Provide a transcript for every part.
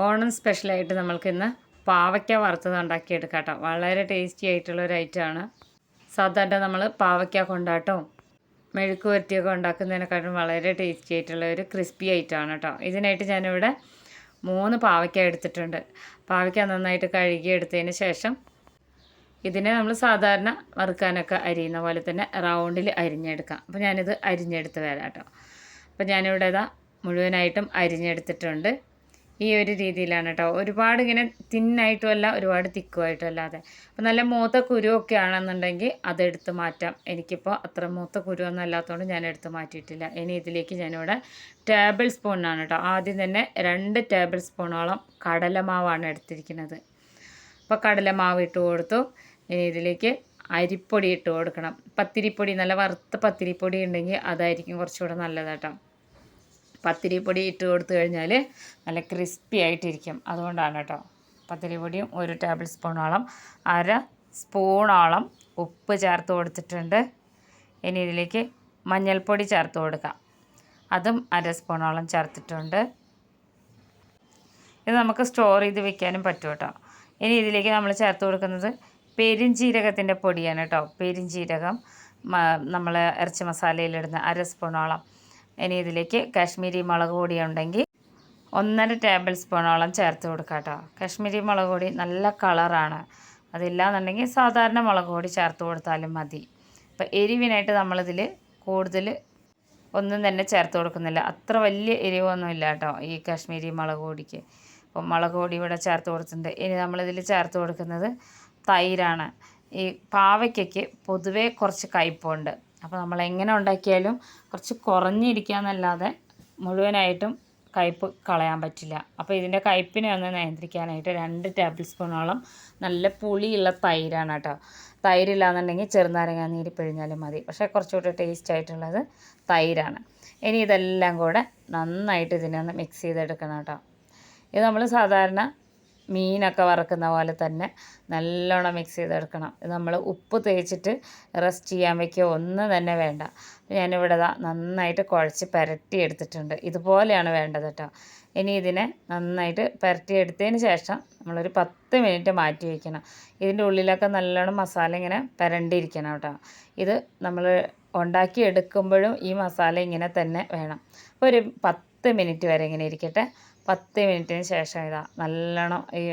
ഓണം സ്പെഷ്യലായിട്ട് നമ്മൾക്കിന്ന് പാവയ്ക്ക വറുത്തത് ഉണ്ടാക്കിയെടുക്കാം കേട്ടോ. വളരെ ടേസ്റ്റി ആയിട്ടുള്ള ഒരു ഐറ്റമാണ്. സാധാരണ നമ്മൾ പാവയ്ക്ക കൊണ്ടാട്ടവും മെഴുക്ക് വരട്ടിയൊക്കെ ഉണ്ടാക്കുന്നതിനെക്കാട്ടും വളരെ ടേസ്റ്റി ആയിട്ടുള്ള ഒരു ക്രിസ്പി ഐറ്റമാണ് കേട്ടോ. ഇതിനായിട്ട് ഞാനിവിടെ 3 പാവയ്ക്ക എടുത്തിട്ടുണ്ട്. പാവയ്ക്ക നന്നായിട്ട് കഴുകി എടുത്തതിന് ശേഷം ഇതിനെ നമ്മൾ സാധാരണ വറുക്കാനൊക്കെ അരിയുന്ന പോലെ തന്നെ റൗണ്ടിൽ അരിഞ്ഞെടുക്കാം. അപ്പോൾ ഞാനിത് അരിഞ്ഞെടുത്ത് വരാം കേട്ടോ. അപ്പോൾ ഞാനിവിടെ ഇതാ മുഴുവനായിട്ടും അരിഞ്ഞെടുത്തിട്ടുണ്ട്. ഈ ഒരു രീതിയിലാണ് കേട്ടോ. ഒരുപാട് ഇങ്ങനെ തിന്നായിട്ടും അല്ല, ഒരുപാട് തിക്കുമായിട്ടും അല്ലാതെ. അപ്പോൾ നല്ല മൂത്ത കുരുവൊക്കെ ആണെന്നുണ്ടെങ്കിൽ അതെടുത്ത് മാറ്റാം. എനിക്കിപ്പോൾ അത്ര മൂത്ത കുരുവൊന്നും അല്ലാത്തതുകൊണ്ട് ഞാൻ എടുത്ത് മാറ്റിയിട്ടില്ല. ഇനി ഇതിലേക്ക് ഞാനിവിടെ ടേബിൾ സ്പൂണാണ് കേട്ടോ. ആദ്യം തന്നെ 2 ടേബിൾ സ്പൂണോളം കടലമാവാണ് എടുത്തിരിക്കുന്നത്. അപ്പോൾ കടലമാവ് ഇട്ട് കൊടുത്തു. ഇനി ഇതിലേക്ക് അരിപ്പൊടി ഇട്ട് കൊടുക്കണം. പത്തിരിപ്പൊടി, നല്ല വറുത്ത പത്തിരിപ്പൊടി ഉണ്ടെങ്കിൽ അതായിരിക്കും കുറച്ചുകൂടെ നല്ലത് കേട്ടോ. പത്തിരിപ്പൊടി ഇട്ട് കൊടുത്തു കഴിഞ്ഞാൽ നല്ല ക്രിസ്പി ആയിട്ടിരിക്കും. അതുകൊണ്ടാണ് കേട്ടോ. പത്തിരിപ്പൊടിയും 1 ടേബിൾ സ്പൂണോളം, 1/2 സ്പൂണോളം ഉപ്പ് ചേർത്ത് കൊടുത്തിട്ടുണ്ട്. ഇനി ഇതിലേക്ക് മഞ്ഞൾപ്പൊടി ചേർത്ത് കൊടുക്കാം. അതും 1/2 സ്പൂണോളം ചേർത്തിട്ടുണ്ട്. ഇത് നമുക്ക് സ്റ്റോർ ചെയ്ത് വെക്കാനും പറ്റും കേട്ടോ. ഇനി ഇതിലേക്ക് നമ്മൾ ചേർത്ത് കൊടുക്കുന്നത് പെരുംജീരകത്തിൻ്റെ പൊടിയാണ് കേട്ടോ. പെരുംജീരകം നമ്മൾ ഇറച്ചി മസാലയിലിടുന്ന 1/2 സ്പൂണോളം. ഇനി ഇതിലേക്ക് കാശ്മീരി മുളക് പൊടി ഉണ്ടെങ്കിൽ 1/2 ടേബിൾ സ്പൂണോളം ചേർത്ത് കൊടുക്കാം കേട്ടോ. കാശ്മീരി മുളക് പൊടി നല്ല കളറാണ്. അതില്ലാന്നുണ്ടെങ്കിൽ സാധാരണ മുളക് പൊടി ചേർത്ത് കൊടുത്താലും മതി. അപ്പോൾ എരിവിനായിട്ട് നമ്മളിതിൽ കൂടുതൽ ഒന്നും തന്നെ ചേർത്ത് കൊടുക്കുന്നില്ല. അത്ര വലിയ എരിവൊന്നുമില്ല കേട്ടോ ഈ കാശ്മീരി മുളക് പൊടിക്ക്. അപ്പോൾ മുളക് പൊടി ഇവിടെ ചേർത്ത് കൊടുത്തിട്ടുണ്ട്. ഇനി നമ്മളിതിൽ ചേർത്ത് കൊടുക്കുന്നത് തൈരാണ്. ഈ പാവയ്ക്കയ്ക്ക് പൊതുവേ കുറച്ച് കയ്പുണ്ട്. അപ്പോൾ നമ്മൾ എങ്ങനെ ഉണ്ടാക്കിയാലും കുറച്ച് കുറഞ്ഞിരിക്കാന്നല്ലാതെ മുഴുവനായിട്ടും കയ്പ്പ് കളയാൻ പറ്റില്ല. അപ്പോൾ ഇതിൻ്റെ കയ്പ്പിനെ ഒന്ന് നിയന്ത്രിക്കാനായിട്ട് 2 ടേബിൾ സ്പൂണോളം നല്ല പുളിയുള്ള തൈരാണ് കേട്ടോ. തൈരില്ലാന്നുണ്ടെങ്കിൽ ചെറുനാരങ്ങ നീര് പിഴിഞ്ഞാലും മതി. പക്ഷേ കുറച്ചുകൂടി ടേസ്റ്റ് ആയിട്ടുള്ളത് തൈരാണ്. ഇനി ഇതെല്ലാം കൂടെ നന്നായിട്ട് ഇതിനെ ഒന്ന് മിക്സ് ചെയ്തെടുക്കണം കേട്ടോ. ഇത് നമ്മൾ സാധാരണ മീനൊക്കെ വറക്കുന്ന പോലെ തന്നെ നല്ലോണം മിക്സ് ചെയ്തെടുക്കണം. ഇത് നമ്മൾ ഉപ്പ് തേച്ചിട്ട് റെസ്റ്റ് ചെയ്യാൻ വയ്ക്കുക ഒന്നും തന്നെ വേണ്ട. ഞാനിവിടെ നന്നായിട്ട് കുഴച്ച് പുരട്ടി എടുത്തിട്ടുണ്ട്. ഇതുപോലെയാണ് വേണ്ടത് കേട്ടോ. ഇനി ഇതിനെ നന്നായിട്ട് പുരട്ടി എടുത്തതിന് ശേഷം നമ്മളൊരു 10 മിനിറ്റ് മാറ്റി വയ്ക്കണം. ഇതിൻ്റെ ഉള്ളിലൊക്കെ നല്ലോണം മസാല ഇങ്ങനെ പുരണ്ടിരിക്കണം കേട്ടോ. ഇത് നമ്മൾ ഉണ്ടാക്കി എടുക്കുമ്പോഴും ഈ മസാല ഇങ്ങനെ തന്നെ വേണം. അപ്പോൾ ഒരു 10 മിനിറ്റ് വരെ ഇങ്ങനെ ഇരിക്കട്ടെ. 10 മിനിറ്റിന് ശേഷം ഇതാ നല്ലോണം ഈ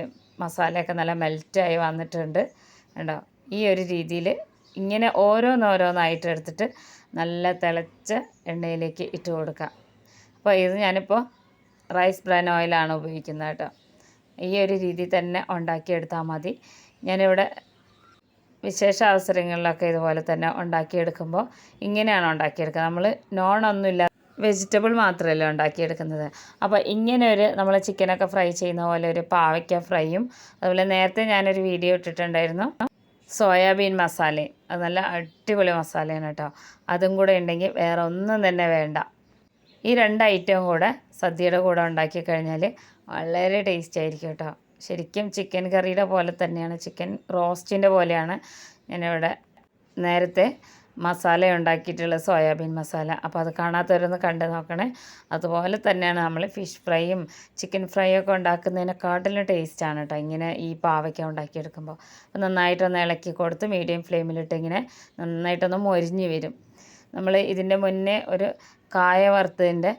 മസാലയൊക്കെ നല്ല മെൽറ്റായി വന്നിട്ടുണ്ട് കേട്ടോ. ഈ ഒരു രീതിയിൽ ഇങ്ങനെ ഓരോന്നോരോന്നായിട്ട് എടുത്തിട്ട് നല്ല തിളച്ച എണ്ണയിലേക്ക് ഇട്ട് കൊടുക്കുക. അപ്പോൾ ഇത് ഞാനിപ്പോൾ റൈസ് ബ്രാൻ ഓയിലാണ് ഉപയോഗിക്കുന്നത് കേട്ടോ. ഈ ഒരു രീതിയിൽ തന്നെ ഉണ്ടാക്കിയെടുത്താൽ മതി. ഞാനിവിടെ വിശേഷ അവസരങ്ങളിലൊക്കെ ഇതുപോലെ തന്നെ ഉണ്ടാക്കിയെടുക്കുമ്പോൾ ഇങ്ങനെയാണ് ഉണ്ടാക്കിയെടുക്കുക. നമ്മൾ നോണൊന്നുമില്ല, വെജിറ്റബിൾ മാത്രമല്ല ഉണ്ടാക്കിയെടുക്കുന്നത്. അപ്പോൾ ഇങ്ങനെ ഒരു നമ്മൾ ചിക്കനൊക്കെ ഫ്രൈ ചെയ്യുന്ന പോലെ ഒരു പാവയ്ക്ക ഫ്രൈയും, അതുപോലെ നേരത്തെ ഞാനൊരു വീഡിയോ ഇട്ടിട്ടുണ്ടായിരുന്നു സോയാബീൻ മസാലയും. അത് നല്ല അടിപൊളി മസാലയാണ് കേട്ടോ. അതും കൂടെ ഉണ്ടെങ്കിൽ വേറെ ഒന്നും തന്നെ വേണ്ട. ഈ 2 ഐറ്റവും കൂടെ സദ്യയുടെ കൂടെ ഉണ്ടാക്കി കഴിഞ്ഞാൽ വളരെ ടേസ്റ്റി ആയിരിക്കും കേട്ടോ. ശരിക്കും ചിക്കൻ കറിയുടെ പോലെ തന്നെയാണ്, ചിക്കൻ റോസ്റ്റിൻ്റെ പോലെയാണ് ഞാനിവിടെ നേരത്തെ മസാല ഉണ്ടാക്കിയിട്ടുള്ള സോയാബീൻ മസാല. അപ്പോൾ അത് കാണാത്തവരൊന്ന് കണ്ടു നോക്കണേ. അതുപോലെ തന്നെയാണ് നമ്മൾ ഫിഷ് ഫ്രൈയും ചിക്കൻ ഫ്രൈയും ഒക്കെ ഉണ്ടാക്കുന്നതിനെക്കാട്ടിലും ടേസ്റ്റാണ് കേട്ടോ ഇങ്ങനെ ഈ പാവയ്ക്ക ഉണ്ടാക്കിയെടുക്കുമ്പോൾ. അപ്പോൾ നന്നായിട്ടൊന്ന് ഇളക്കി കൊടുത്ത് മീഡിയം ഫ്ലെയിമിലിട്ട് ഇങ്ങനെ നന്നായിട്ടൊന്ന് മൊരിഞ്ഞ് വരും. നമ്മൾ ഇതിൻ്റെ മുന്നേ ഒരു കായ വറുത്തതിൻ്റെ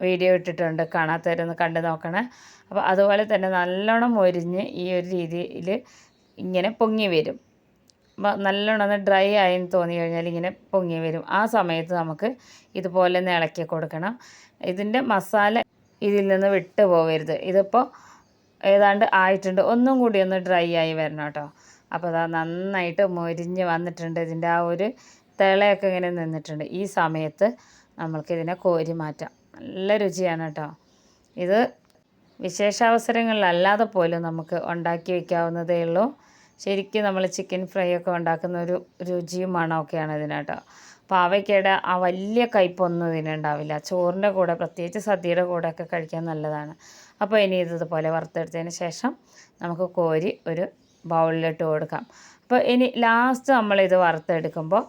വീഡിയോ ഇട്ടിട്ടുണ്ട്, കാണാത്തവരൊന്ന് കണ്ടു നോക്കണേ. അപ്പോൾ അതുപോലെ തന്നെ നല്ലോണം മൊരിഞ്ഞ് ഈ ഒരു രീതിയിൽ ഇങ്ങനെ പൊങ്ങി വരും. നല്ലോണം ഒന്ന് ഡ്രൈ ആയെന്ന് തോന്നി കഴിഞ്ഞാൽ ഇങ്ങനെ പൊങ്ങി വരും. ആ സമയത്ത് നമുക്ക് ഇതുപോലെ ഒന്ന് ഇളക്കി കൊടുക്കണം. ഇതിൻ്റെ മസാല ഇതിൽ നിന്ന് വിട്ട് പോകരുത്. ഇതിപ്പോൾ ഏതാണ്ട് ആയിട്ടുണ്ട്, ഒന്നും കൂടി ഒന്ന് ഡ്രൈ ആയി വരണം കേട്ടോ. അപ്പോൾ അതാ നന്നായിട്ട് മൊരിഞ്ഞ് വന്നിട്ടുണ്ട്. ഇതിൻ്റെ ആ ഒരു തിളയൊക്കെ ഇങ്ങനെ നിന്നിട്ടുണ്ട്. ഈ സമയത്ത് നമ്മൾക്കിതിനെ കോരി മാറ്റാം. നല്ല രുചിയാണ് കേട്ടോ. ഇത് വിശേഷാവസരങ്ങളിലല്ലാതെ പോലും നമുക്ക് ഉണ്ടാക്കി വയ്ക്കാവുന്നതേ ഉള്ളൂ. ശരിക്കും നമ്മൾ ചിക്കൻ ഫ്രൈ ഒക്കെ ഉണ്ടാക്കുന്ന ഒരു രുചിയും മണമൊക്കെയാണ് ഇതിന് കേട്ടോ. പാവയ്ക്കയുടെ ആ വലിയ കയ്പൊന്നും ഇതിനുണ്ടാവില്ല. ചോറിൻ്റെ കൂടെ, പ്രത്യേകിച്ച് സദ്യയുടെ കൂടെ ഒക്കെ കഴിക്കാൻ നല്ലതാണ്. അപ്പോൾ ഇനി ഇതുപോലെ വറുത്തെടുത്തതിന് ശേഷം നമുക്ക് കോരി ഒരു ബൗളിലിട്ട് കൊടുക്കാം. അപ്പോൾ ഇനി ലാസ്റ്റ് നമ്മളിത് വറുത്തെടുക്കുമ്പോൾ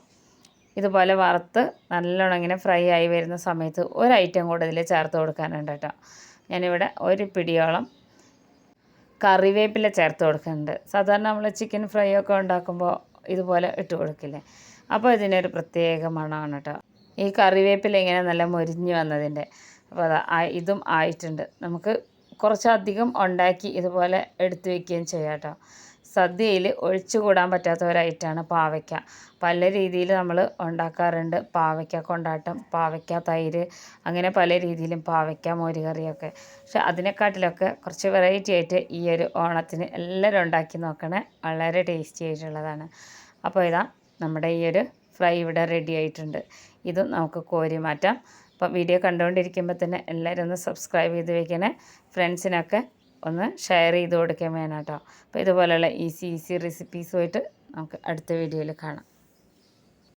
ഇതുപോലെ വറുത്ത് നല്ലോണം ഇങ്ങനെ ഫ്രൈ ആയി വരുന്ന സമയത്ത് ഒരു ഐറ്റം കൂടെ ഇതിൽ ചേർത്ത് കൊടുക്കാനുണ്ട് കേട്ടോ. ഞാനിവിടെ 1 പിടിയോളം കറിവേപ്പില ചേർത്ത് കൊടുക്കുന്നുണ്ട്. സാധാരണ നമ്മൾ ചിക്കൻ ഫ്രൈ ഒക്കെ ഉണ്ടാക്കുമ്പോൾ ഇതുപോലെ ഇട്ട് കൊടുക്കില്ലേ, അപ്പോൾ ഇതിനൊരു പ്രത്യേക മണമാണ് കേട്ടോ. ഈ കറിവേപ്പില ഇങ്ങനെ നല്ല മൊരിഞ്ഞ് വന്നതിൻ്റെ. അപ്പോൾ അതാ ഇതും ആയിട്ടുണ്ട്. നമുക്ക് കുറച്ചധികം ഉണ്ടാക്കി ഇതുപോലെ എടുത്തു വയ്ക്കുകയും ചെയ്യാം കേട്ടോ. സദ്യയിൽ ഒഴിച്ചുകൂടാൻ പറ്റാത്ത ഒരൈറ്റമാണ് പാവയ്ക്ക. പല രീതിയിൽ നമ്മൾ ഉണ്ടാക്കാറുണ്ട്. പാവയ്ക്ക കൊണ്ടാട്ടം, പാവയ്ക്ക തൈര്, അങ്ങനെ പല രീതിയിലും പാവയ്ക്ക മോരുകറിയൊക്കെ. പക്ഷെ അതിനെക്കാട്ടിലൊക്കെ കുറച്ച് വെറൈറ്റി ആയിട്ട് ഈ ഒരു ഓണത്തിന് എല്ലാവരും ഉണ്ടാക്കി നോക്കണേ, വളരെ ടേസ്റ്റി ആയിട്ടുള്ളതാണ്. അപ്പോൾ ഇതാ നമ്മുടെ ഈ ഒരു ഫ്രൈ ഇവിടെ റെഡി ആയിട്ടുണ്ട്. ഇതും നമുക്ക് കോരി മാറ്റാം. അപ്പോൾ വീഡിയോ കണ്ടുകൊണ്ടിരിക്കുമ്പോൾ തന്നെ എല്ലാവരും ഒന്ന് സബ്സ്ക്രൈബ് ചെയ്ത് വയ്ക്കണേ. ഫ്രണ്ട്സിനൊക്കെ ഒന്ന് ഷെയർ ചെയ്ത് കൊടുക്കാൻ വേണം കേട്ടോ. അപ്പോൾ ഇതുപോലെയുള്ള ഈസി റെസിപ്പീസുമായിട്ട് നമുക്ക് അടുത്ത വീഡിയോയിൽ കാണാം.